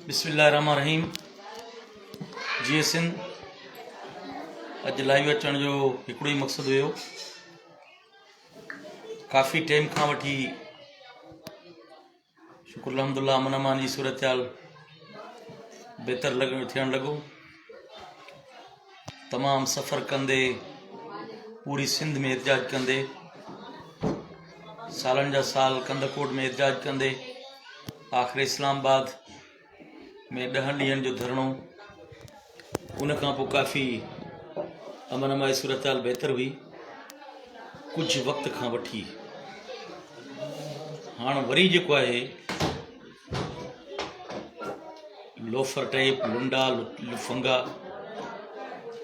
बिस्मिल्लाहिर्रहमानिर्रहीम। जी सिंध अॼु लाइव अचण जो हिकिड़ो ई मक़सदु हुयो। काफ़ी टाइम खां वठी शुक्र अल्हम्दुलिल्लाह अमन अमान जी सूरत हाल बहितर थियणु लॻो। तमामु सफ़र कंदे पूरी सिंध में एहतजाज कंदे, सालनि जा साल कंदकोट में एहतजाज कंदे, आख़िर इस्लामाबाद में 10 ॾींहंनि जो धरणो। उन खां पोइ काफ़ी अमन अमान जी सूरत हाल बहितर हुई। कुझु वक़्त खां वठी हाणे वरी जेको आहे लोफर टाइप लुंडा लुफंगा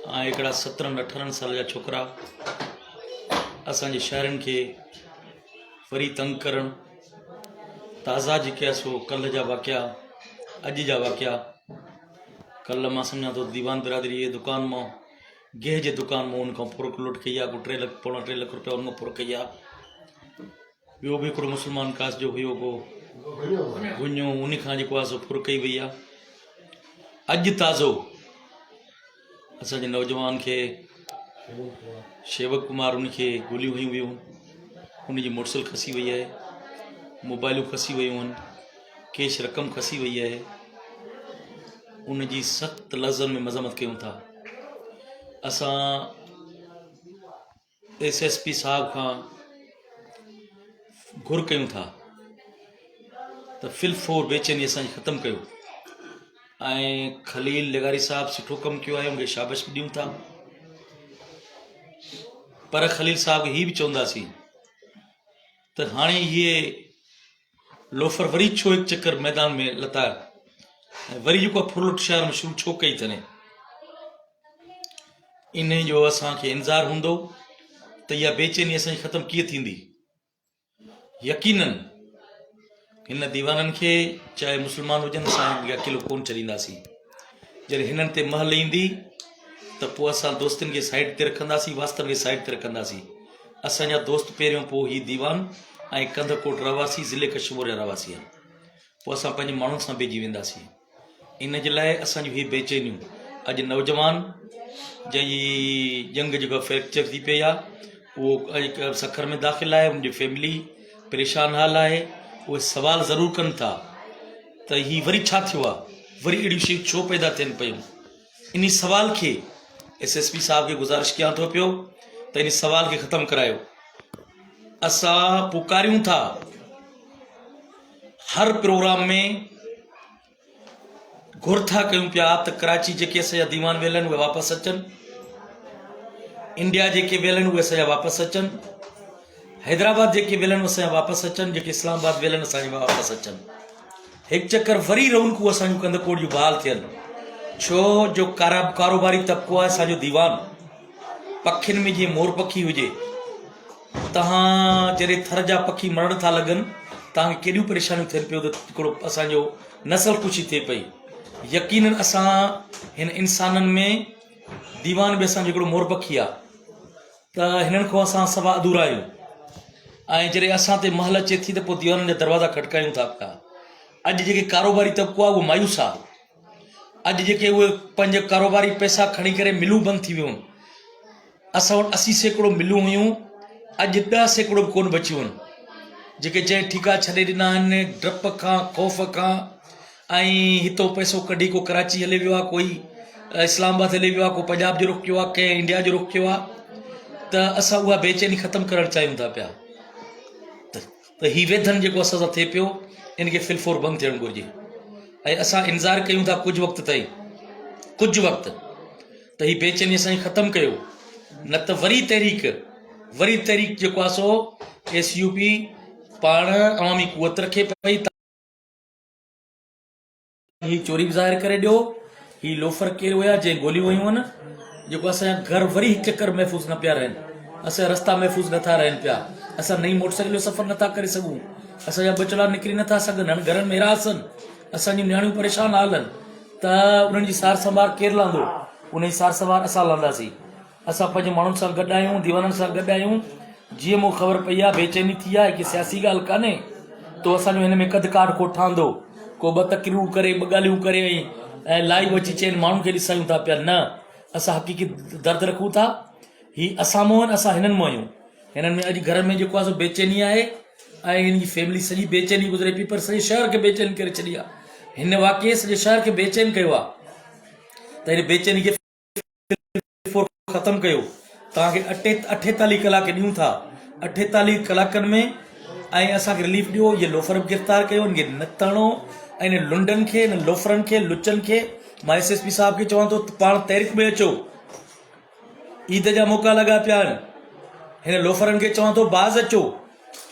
ऐं हिकिड़ा 17-18 साल जा छोकिरा असांजे शहरनि खे वरी तंग करणु। ताज़ा जेके आहे सो कल्ह जा वाक़िया, अॼु जा वाक़िया। कल्ह मां सम्झां थो दीवान बिरादरी जे दुकान मां, गेह जे दुकान मां उनखां फुरक लुट कई आहे, को 3 लख रुपया उनमां फुरक कई आहे। ॿियो बि हिकिड़ो मुस्लमान कास्ट जो हुयो को गुञो, उन खां जेको आहे सो फुरक कई वई आहे। अॼु ताज़ो असांजे नौजवान खे शेवक कुमार उनखे गोलियूं हयूं वियूं, उनजी मोटरसाइकिल खसी वई आहे, मोबाइलूं खसी वियूं आहिनि, कैश रक़म खसी वई आहे। उनजी सख़्त लफ़्ज़नि में मज़म्मत कयूं था। असां SSP साहब खां घुर कयूं था त फिलफोर बेचैनी असांजी ख़तमु कयो। ऐं खलील लगारी साहब सुठो कमु कयो आहे, उनखे शाबाश बि ॾियूं था। पर खलील साहब हीअ बि चवंदासीं त हाणे इहे लोफर वरी छो हिकु चक्कर मैदान में लता ऐं वरी जेको फुरलुट शहर में शुरू छो कई अथनि। इन जो असांखे इंतज़ारु हूंदो त इहा बेचैनी असांजी ख़तमु कीअं थींदी। यकीनन हिन दीवाननि खे चाहे मुस्लमान हुजनि असां अकेलो कोन छॾींदासीं। जॾहिं हिननि ते महल ईंदी त पोइ असां दोस्तनि खे साइड ते रखंदासीं, वास्तव खे साइड ते रखंदासीं। असांजा दोस्त पहिरियों, पोइ ही दीवान ऐं कंदकोट रहवासी ज़िले कशमीर जा रहवासी आहिनि। पोइ असां पंहिंजे माण्हुनि सां ॿिएजी वेंदासीं। इन जे लाइ असांजूं हीअ बेचैनियूं, अॼु नौजवान जंहिंजी जंग जेका फ्रैक्चर थी पई आहे, उहो अॼु सखर में दाख़िल आहे, उनजी फैमिली परेशान हाल आहे। उहे सवाल ज़रूरु कनि था त हीअ वरी छा थियो आहे, वरी अहिड़ियूं शयूं छो पैदा थियनि पियूं। इन सवाल खे SSP साहब खे गुज़ारिश कयां थो पियो त इन सवाल खे ख़तमु करायो। असां पुकारियूं था हर प्रोग्राम में, घुर था कयूं पिया त कराची जेके असांजा दीवान वियल आहिनि उहे वापसि अचनि, इंडिया जेके वियल आहिनि उहे असांजा वापसि अचनि, हैदराबाद जेके वियल आहिनि असांजा वापसि अचनि, जेके इस्लामाबाद वियल आहिनि असांजा वापसि अचनि। हिकु चक्कर वरी रौनकूं असांजूं कंदकोट जूं बहाल थियनि। छो जो कारोबारी तबिको आहे असांजो दीवान। पखियुनि में जीअं मोर पखी हुजे, तव्हां जॾहिं थर जा पखी मरण था लॻनि, तव्हांखे केॾियूं परेशानियूं थियनि पियूं त हिकिड़ो असांजो नस्ल कुशी थिए पई। यकीनन असां हिन इंसाननि में दीवान बि असांजो हिकिड़ो मोर पखी आहे, त हिननि खां असां सवा अधूरा आहियूं। ऐं जॾहिं असां ते महल अचे थी त पोइ दीवाननि जा दरवाज़ा खटकायूं था पिया। अॼु जेके कारोबारी तबिको आहे उहो मायूस आहे। अॼु जेके उहे पंहिंजे कारोबारी पैसा खणी करे मिलूं बंदि थी वियूं। असां वटि 80% मिलूं हुयूं, अॼु 10% बि कोन बचियूं आहिनि। जेके जंहिं ठीका छॾे ॾिना आहिनि डप खां, ख़ौफ़ खां, ऐं हितो पैसो कढी को कराची हले वियो आहे, कोई इस्लामाबाद हले वियो आहे, को पंजाब जो रुख कयो आहे, कंहिं इंडिया जो रुख कयो आहे। त असां उहा बेचैनी ख़तमु करणु चाहियूं था पिया। त हीउ वेधन जेको असां सां थिए पियो, इनखे फिलफोर बंदि थियणु घुरिजे। ऐं असां इंतज़ारु कयूं था कुझु वक़्तु ताईं, कुझु वक़्तु त हीअ बेचैनी असांजी ख़तमु कयो, न त वरी तहरीक जेको आहे सो SUP पाण अवामी कुवत रखे पई। ही चोरी बि ज़ाहिर करे ॾियो, ही लोफर केरु हुया जंहिं गोलियूं वयूं आहिनि, जेको असांजा घर वरी हिकु चक्कर महफ़ूज़ न पिया रहनि, असांजा रस्ता महफ़ूज़ नथा रहनि पिया, असां नई मोटरसाइकिल जो सफ़र नथा करे सघूं, असांजा बचड़ा निकिरी नथा सघनि, हाणे घरनि में रास आहिनि, असांजी नियाणियूं परेशान हाल आहिनि। त उन्हनि जी सार संभाल केरु लहंदो? उन जी सार संभाल असां लहंदासीं। असां पंहिंजे माण्हुनि सां गॾु आहियूं, दीवाननि सां गॾु आहियूं। जीअं मूंखे ख़बर पई आहे बेचैनी थी आहे, कि सियासी ॻाल्हि कान्हे, तो असांजो हिन में कद काठ को ठहंदो, को ॿ तकरियूं करे ॿ ॻाल्हियूं करे ऐं लाइव अची चइनि माण्हुनि खे ॾिसायूं था पिया। न, असां हक़ीक़ी दर्द रखूं था। ही असां मों आहिनि, असां हिननि मों आहियूं। हिननि में अॼु घर में जेको आहे सो बेचैनी आहे ऐं हिन जी फैमिली सॼी बेचैनी गुज़रे पई, पर सॼे शहर खे बेचैन करे छॾी आहे। हिन वाक़ई सॼे शहर खे बेचैन कयो आहे। त हिन बेचैनी खे ख़तमु कयो। तव्हांखे 48 कलाक ॾियूं था। 48 कलाकनि में ऐं असांखे रिलीफ ॾियो। इहे लोफर बि गिरफ़्तार कयो, इनखे न तरणो ऐं हिन लुंडनि खे, हिन लोफरनि खे, लुचनि खे। मां SSP साहिब खे चवां थो पाण तहरीक में अचो। ईद जा मौक़ा लॻा पिया आहिनि। हिन लोफरनि खे चवां थो बाज़ अचो।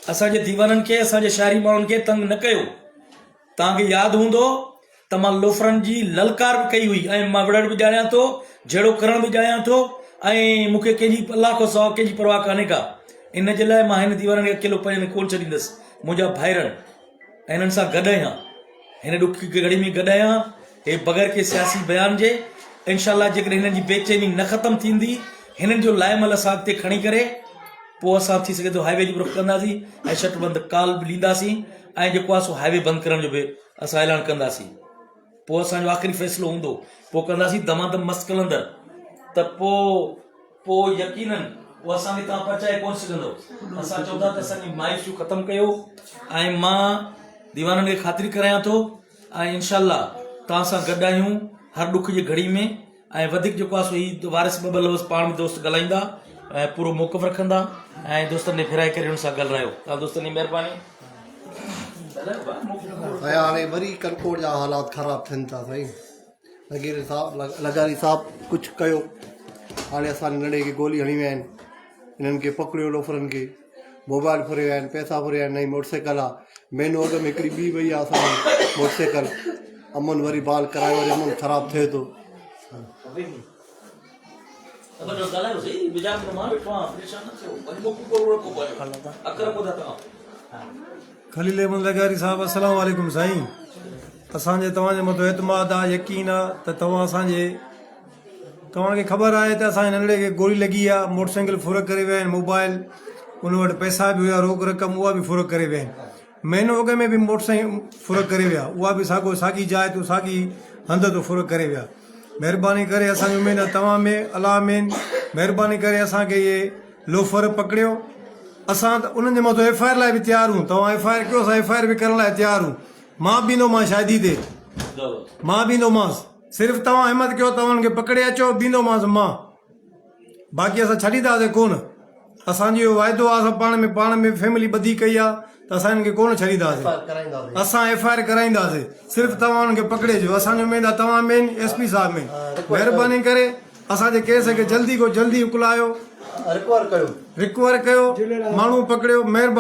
असांजे दीवाननि खे, असांजे शहरी माण्हुनि खे तंग न कयो। तव्हांखे यादि हूंदो त मां लोफरनि जी ललकार बि कई हुई ऐं मां विढ़ण बि ॼाणियां थो, जहिड़ो करण बि ॼाणियां थो ऐं मूंखे कंहिंजी अलाह खां सवाइ कंहिंजी परवाह कान्हे का। इन जे लाइ मां हिन दीवाननि खे अकेलो पंहिंजे कोन छॾींदुसि। मुंहिंजा भाइरनि ऐं हिननि सां गॾु आहियां, हिन ॾुखी घड़ी में गॾु आहियां। हे बग़ैर के सियासी बयान जे इनशाला जेकॾहिं हिननि जी बेचैनी न ख़तमु थींदी, हिननि जो लाइमल असां अॻिते खणी करे पोइ असां थी सघे थो हाईवे जो रुख़ कंदासीं ऐं शटबंद काल बि ॾींदासीं ऐं जेको आहे सो हाईवे बंदि करण जो बि असां ऐलान कंदासीं। पोइ असांजो आख़िरी फ़ैसिलो हूंदो, पोइ कंदासीं दमादम मस्त कलंदर। त पोइ यकीनन उहो असांखे तव्हां पहुचाए कोन सघंदो। असां चवंदा त असांजी मायूसियूं ख़तमु कयो ऐं मां दीवाननि खे ख़ातिरी करायां थो ऐं इनशाला तव्हां सां गॾु आहियूं हर ॾुख जी घड़ी में। ऐं वधीक जेको आहे सो ही वारिस ॿ लफ़्ज़ पाण में दोस्त ॻाल्हाईंदा ऐं पूरो मौक़फ़ रखंदा ऐं दोस्तनि खे फिराए करे हुन सां ॻाल्हायो। तव्हां दोस्तनि जी महिरबानी। हाणे वरी कनकोट जा हालात ख़राब थियनि था साईं। लगारी साहब कुझु कयो। हाणे असांजे नंढे खे गोली हणी विया आहिनि। हिननि खे पकड़ियो लोफरनि खे, मोबाइल फुरे विया आहिनि, पैसा फुरे विया आहिनि। नई मोटरसाइकिल आहे। महीनो अॻु में हिकिड़ी ॿी वई आहे असांजी मोटरसाइकिल। अमन वरी बाल करायो, वरी अमन ख़राबु थिए थो। खलील अहमद लगारी साहब अस्सलाम वालेकुम साईं। असांजे तव्हांजे मथां एतमाद आहे, यकीन आहे त तव्हांखे ख़बर आहे त असांजे नंढड़े खे गोली लॻी आहे। मोटरसाइकिल फुरक करे विया आहिनि, मोबाइल, उन वटि पैसा बि हुया, रोक रक़म उहा बि फुरक करे विया आहिनि। महीनो अॻ में बि मोटरसाइकिल फुरक करे विया, उहा बि साॻी जाइ तो साॻी हंध तो फुरक करे विया। महिरबानी करे असांजी उमेदु आहे तव्हां में, अलाह में, महिरबानी करे असांखे इहे लोफर पकड़ियो। असां त उन्हनि जे मथां FIR लाइ बि तयारु हूं। तव्हां FIR कयो, असां FIR बि करण लाइ तयारु हूं। मां बि ईंदोमांसि शादी ते, मां बि ईंदोमांसि। सिर्फ़ु तव्हां हिमत कयो, तव्हां खे पकड़े अचो, बींदोमांसि मां। बाक़ी असां छॾींदासीं कोन। असांजो इहो वाइदो आहे, असां पाण में फैमिली ॿधी कई आहे त असां हिननि खे कोन छॾींदासीं। असां FIR कराईंदासीं। सिर्फ़ु तव्हां हुननि खे पकड़िजो। असांजी उमेदु आहे तव्हां में, SP साहिब में। महिरबानी करे असांजे केस खे जल्दी खां जल्दी उकलायो, रिकवर कयो, माण्हू पकड़ियो। महिरबानी।